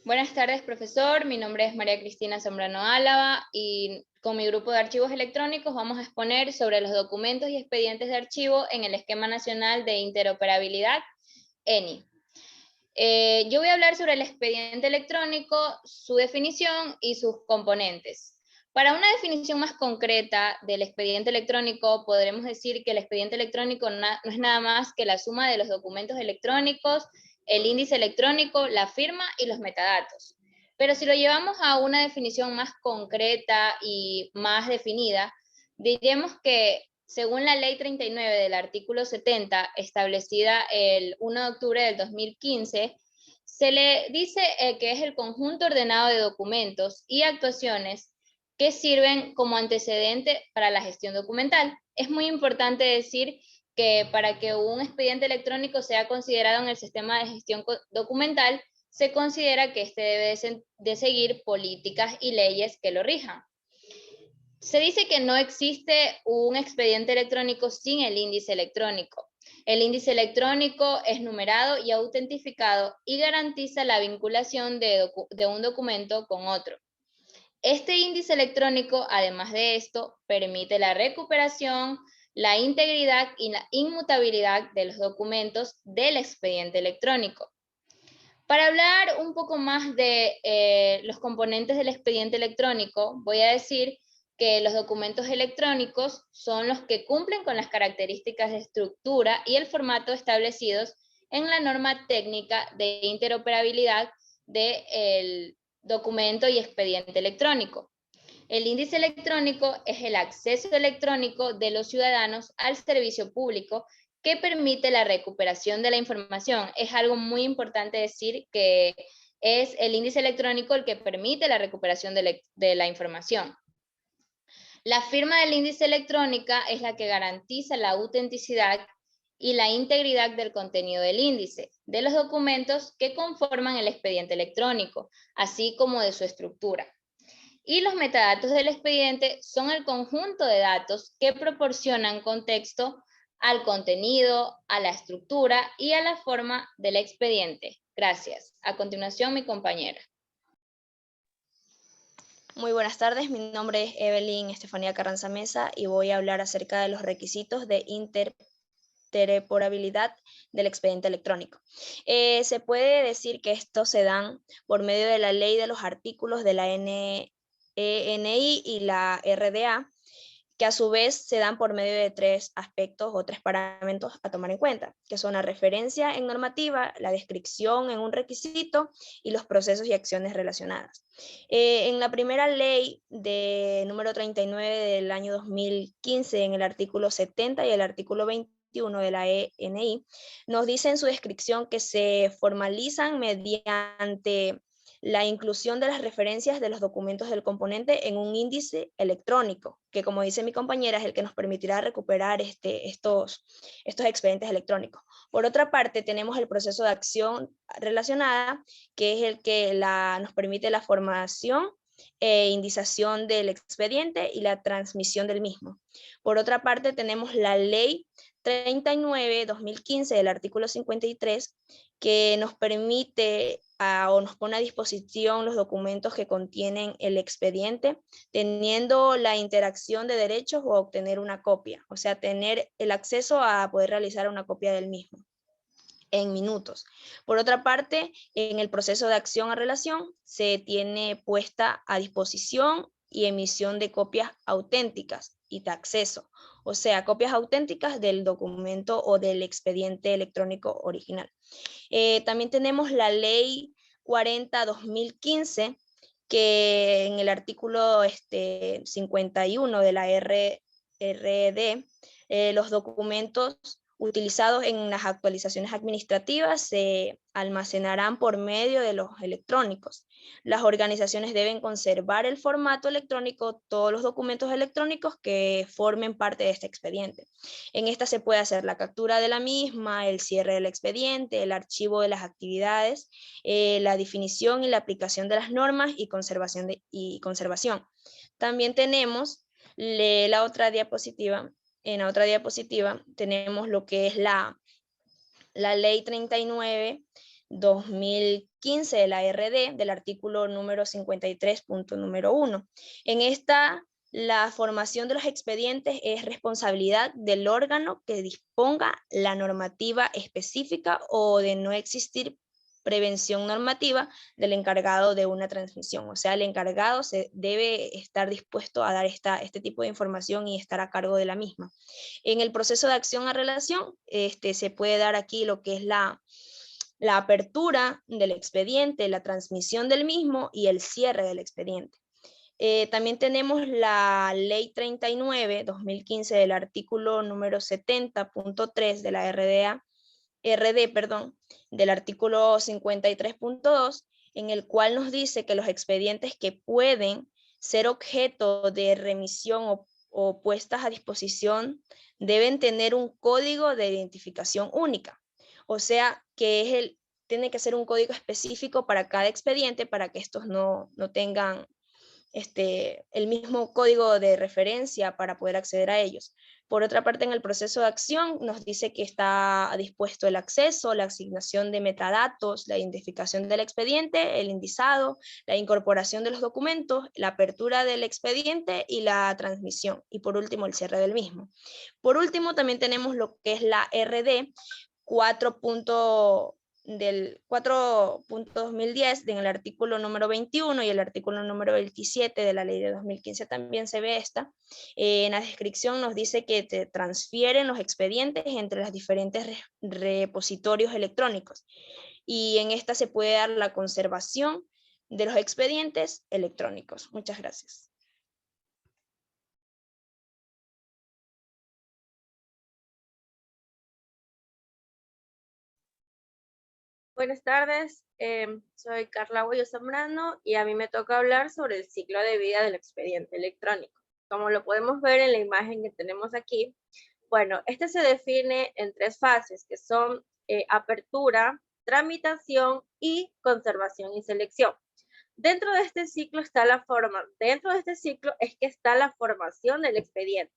Buenas tardes, profesor. Mi nombre es María Cristina Zambrano Álava y con mi grupo de archivos electrónicos vamos a exponer sobre los documentos y expedientes de archivo en el Esquema Nacional de Interoperabilidad, ENI. Yo voy a hablar sobre el expediente electrónico, su definición y sus componentes. Para una definición más concreta del expediente electrónico, podremos decir que el expediente electrónico no es nada más que la suma de los documentos electrónicos, el índice electrónico, la firma y los metadatos. Pero si lo llevamos a una definición más concreta y más definida, diríamos que según la Ley 39 del artículo 70, establecida el 1 de octubre del 2015, se le dice que es el conjunto ordenado de documentos y actuaciones que sirven como antecedente para la gestión documental. Es muy importante decir que para que un expediente electrónico sea considerado en el sistema de gestión documental, se considera que este debe de seguir políticas y leyes que lo rijan. Se dice que no existe un expediente electrónico sin el índice electrónico. El índice electrónico es numerado y autentificado y garantiza la vinculación de un documento con otro. Este índice electrónico, además de esto, permite la recuperación, la integridad y la inmutabilidad de los documentos del expediente electrónico. Para hablar un poco más de los componentes del expediente electrónico, voy a decir que los documentos electrónicos son los que cumplen con las características de estructura y el formato establecidos en la norma técnica de interoperabilidad del documento y expediente electrónico. El índice electrónico es el acceso electrónico de los ciudadanos al servicio público que permite la recuperación de la información. Es algo muy importante decir que es el índice electrónico el que permite la recuperación de la información. La firma del índice electrónica es la que garantiza la autenticidad y la integridad del contenido del índice, de los documentos que conforman el expediente electrónico, así como de su estructura. Y los metadatos del expediente son el conjunto de datos que proporcionan contexto al contenido, a la estructura y a la forma del expediente. Gracias. A continuación, mi compañera. Muy buenas tardes, mi nombre es Evelyn Estefanía Carranza Mesa y voy a hablar acerca de los requisitos de interoperabilidad del expediente electrónico. Se puede decir que estos se dan por medio de la ley de los artículos de la ENI y la RDA, que a su vez se dan por medio de tres aspectos o tres parámetros a tomar en cuenta, que son la referencia en normativa, la descripción en un requisito y los procesos y acciones relacionadas. En la primera ley de número 39 del año 2015, en el artículo 70 y el artículo 21 de la ENI, nos dice en su descripción que se formalizan mediante la inclusión de las referencias de los documentos del componente en un índice electrónico, que como dice mi compañera es el que nos permitirá recuperar estos expedientes electrónicos. Por otra parte, tenemos el proceso de acción relacionada, que es el que nos permite la formación e indización del expediente y la transmisión del mismo. Por otra parte, tenemos la ley 39/2015 del artículo 53, que nos permite o nos pone a disposición los documentos que contienen el expediente, teniendo la interacción de derechos o obtener una copia, o sea, tener el acceso a poder realizar una copia del mismo en minutos. Por otra parte, en el proceso de acción a relación se tiene puesta a disposición y emisión de copias auténticas y de acceso, o sea, copias auténticas del documento o del expediente electrónico original. También tenemos la ley 40/2015, que en el artículo 51 de la RD, los documentos utilizados en las actualizaciones administrativas se almacenarán por medio de los electrónicos. Las organizaciones deben conservar el formato electrónico, todos los documentos electrónicos que formen parte de este expediente. En esta se puede hacer la captura de la misma, el cierre del expediente, el archivo de las actividades, la definición y la aplicación de las normas y conservación. También tenemos la otra diapositiva. En la otra diapositiva tenemos lo que es la ley 39 2015 de la RD, del artículo número 53.1. En esta, la formación de los expedientes es responsabilidad del órgano que disponga la normativa específica o de no existir prevención normativa del encargado de una transmisión. O sea, el encargado se debe estar dispuesto a dar este tipo de información y estar a cargo de la misma. En el proceso de acción a relación, se puede dar aquí lo que es la apertura del expediente, la transmisión del mismo y el cierre del expediente. También tenemos la Ley 39/2015 del artículo número 70.3 de la RD, del artículo 53.2, en el cual nos dice que los expedientes que pueden ser objeto de remisión o puestas a disposición deben tener un código de identificación única. O sea, que tiene que ser un código específico para cada expediente para que estos no tengan el mismo código de referencia para poder acceder a ellos. Por otra parte, en el proceso de acción nos dice que está dispuesto el acceso, la asignación de metadatos, la identificación del expediente, el indizado, la incorporación de los documentos, la apertura del expediente y la transmisión. Y por último, el cierre del mismo. Por último, también tenemos lo que es la RD 4.2010 en el artículo número 21 y el artículo número 27 de la ley de 2015 también se ve esta. En la descripción nos dice que te transfieren los expedientes entre los diferentes repositorios electrónicos y en esta se puede dar la conservación de los expedientes electrónicos. Muchas gracias. Buenas tardes, soy Carla Boyo Zambrano y a mí me toca hablar sobre el ciclo de vida del expediente electrónico. Como lo podemos ver en la imagen que tenemos aquí, bueno, este se define en 3 fases, que son apertura, tramitación y conservación y selección. Dentro de este ciclo es que está la formación del expediente,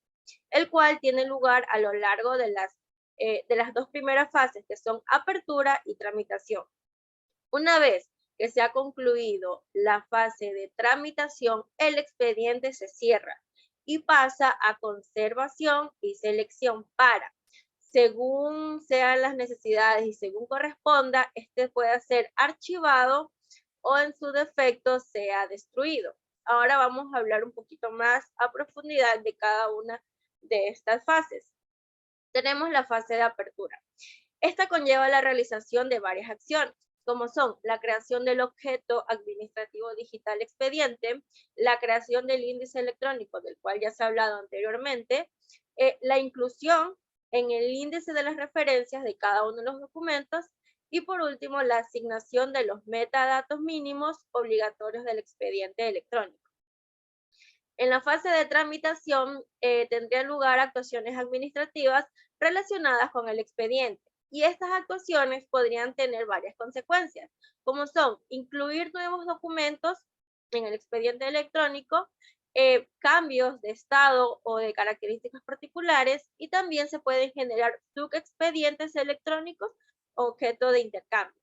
el cual tiene lugar a lo largo de las 2 primeras fases, que son apertura y tramitación. Una vez que se ha concluido la fase de tramitación, el expediente se cierra y pasa a conservación y selección para, según sean las necesidades y según corresponda, pueda ser archivado o en su defecto sea destruido. Ahora vamos a hablar un poquito más a profundidad de cada una de estas fases. Tenemos la fase de apertura. Esta conlleva la realización de varias acciones, como son la creación del objeto administrativo digital expediente, la creación del índice electrónico, del cual ya se ha hablado anteriormente, la inclusión en el índice de las referencias de cada uno de los documentos, y por último, la asignación de los metadatos mínimos obligatorios del expediente electrónico. En la fase de tramitación tendrían lugar actuaciones administrativas relacionadas con el expediente, y estas actuaciones podrían tener varias consecuencias, como son incluir nuevos documentos en el expediente electrónico, cambios de estado o de características particulares, y también se pueden generar subexpedientes electrónicos objeto de intercambio.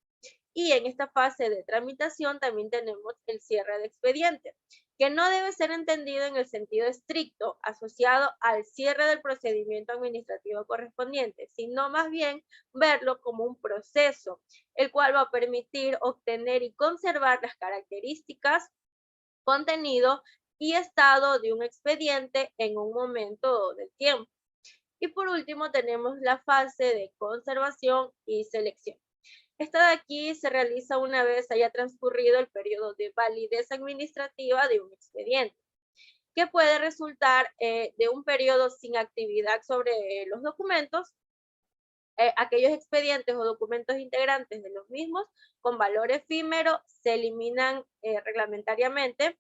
Y en esta fase de tramitación también tenemos el cierre de expediente, que no debe ser entendido en el sentido estricto asociado al cierre del procedimiento administrativo correspondiente, sino más bien verlo como un proceso, el cual va a permitir obtener y conservar las características, contenido y estado de un expediente en un momento del tiempo. Y por último tenemos la fase de conservación y selección. Esta de aquí se realiza una vez haya transcurrido el periodo de validez administrativa de un expediente, que puede resultar de un periodo sin actividad sobre los documentos, aquellos expedientes o documentos integrantes de los mismos con valor efímero se eliminan reglamentariamente,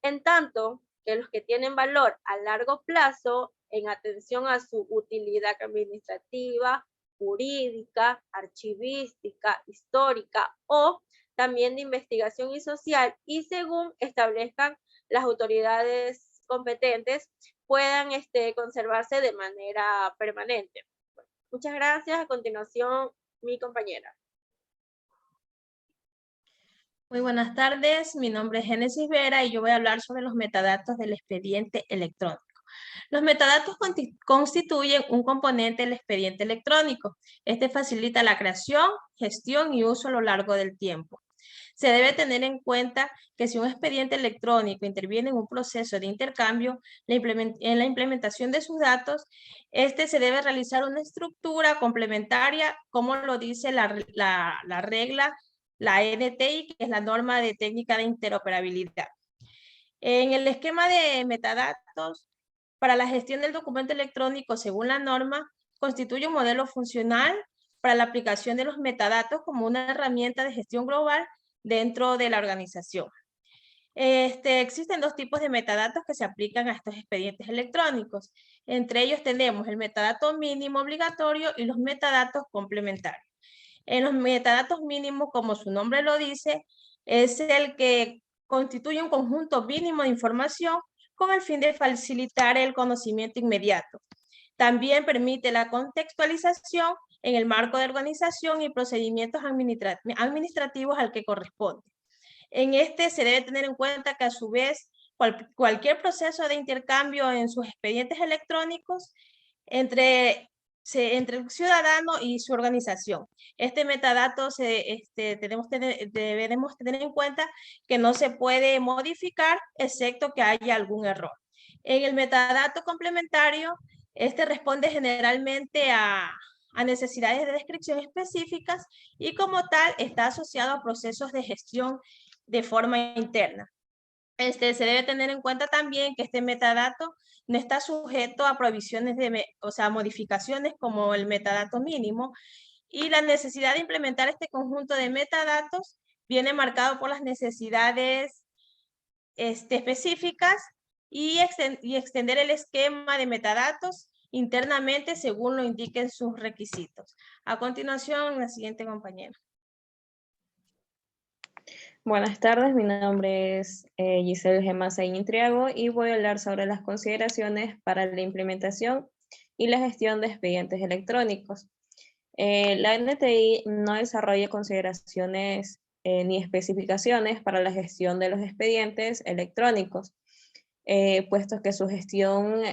en tanto que los que tienen valor a largo plazo en atención a su utilidad administrativa, jurídica, archivística, histórica o también de investigación y social, y según establezcan las autoridades competentes, puedan conservarse de manera permanente. Muchas gracias. A continuación, mi compañera. Muy buenas tardes, mi nombre es Génesis Vera y yo voy a hablar sobre los metadatos del expediente electrónico. Los metadatos constituyen un componente del expediente electrónico. Este facilita la creación, gestión y uso a lo largo del tiempo. Se debe tener en cuenta que si un expediente electrónico interviene en un proceso de intercambio, en la implementación de sus datos, se debe realizar una estructura complementaria, como lo dice la regla, la NTI, que es la norma de técnica de interoperabilidad. En el esquema de metadatos, para la gestión del documento electrónico, según la norma, constituye un modelo funcional para la aplicación de los metadatos como una herramienta de gestión global dentro de la organización. Existen dos tipos de metadatos que se aplican a estos expedientes electrónicos. Entre ellos tenemos el metadato mínimo obligatorio y los metadatos complementarios. En los metadatos mínimos, como su nombre lo dice, es el que constituye un conjunto mínimo de información con el fin de facilitar el conocimiento inmediato. También permite la contextualización en el marco de organización y procedimientos administrativos al que corresponde. En se debe tener en cuenta que a su vez cualquier proceso de intercambio en sus expedientes electrónicos entre el ciudadano y su organización. Este metadato debemos tener en cuenta que no se puede modificar excepto que haya algún error. En el metadato complementario, responde generalmente a necesidades de descripción específicas y como tal está asociado a procesos de gestión de forma interna. Se debe tener en cuenta también que este metadato no está sujeto a provisiones modificaciones como el metadato mínimo, y la necesidad de implementar este conjunto de metadatos viene marcado por las necesidades específicas y extender el esquema de metadatos internamente según lo indiquen sus requisitos. A continuación, la siguiente compañera. Buenas tardes, mi nombre es Giselle Gemasa Intriago y voy a hablar sobre las consideraciones para la implementación y la gestión de expedientes electrónicos. La NTI no desarrolla consideraciones ni especificaciones para la gestión de los expedientes electrónicos, puesto que su gestión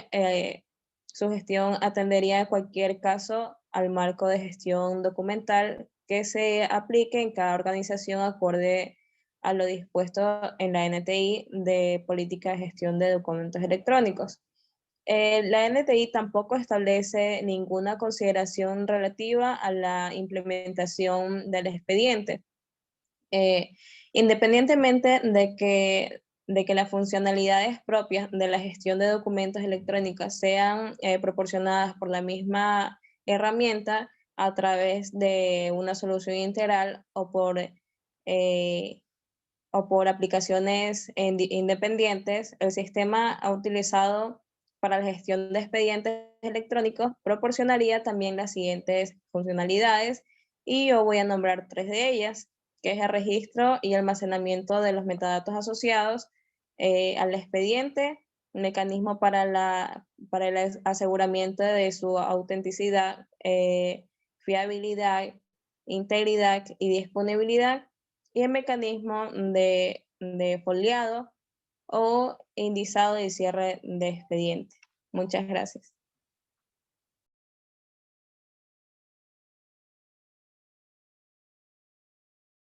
atendería a cualquier caso al marco de gestión documental que se aplique en cada organización acorde a lo dispuesto en la NTI de Política de Gestión de Documentos Electrónicos. La NTI tampoco establece ninguna consideración relativa a la implementación del expediente. Independientemente de que las funcionalidades propias de la gestión de documentos electrónicos sean proporcionadas por la misma herramienta a través de una solución integral o por aplicaciones independientes, el sistema utilizado para la gestión de expedientes electrónicos proporcionaría también las siguientes funcionalidades, y yo voy a nombrar 3 de ellas, que es el registro y almacenamiento de los metadatos asociados al expediente, un mecanismo para el aseguramiento de su autenticidad, fiabilidad, integridad y disponibilidad, y el mecanismo de foliado o indizado de cierre de expediente. Muchas gracias.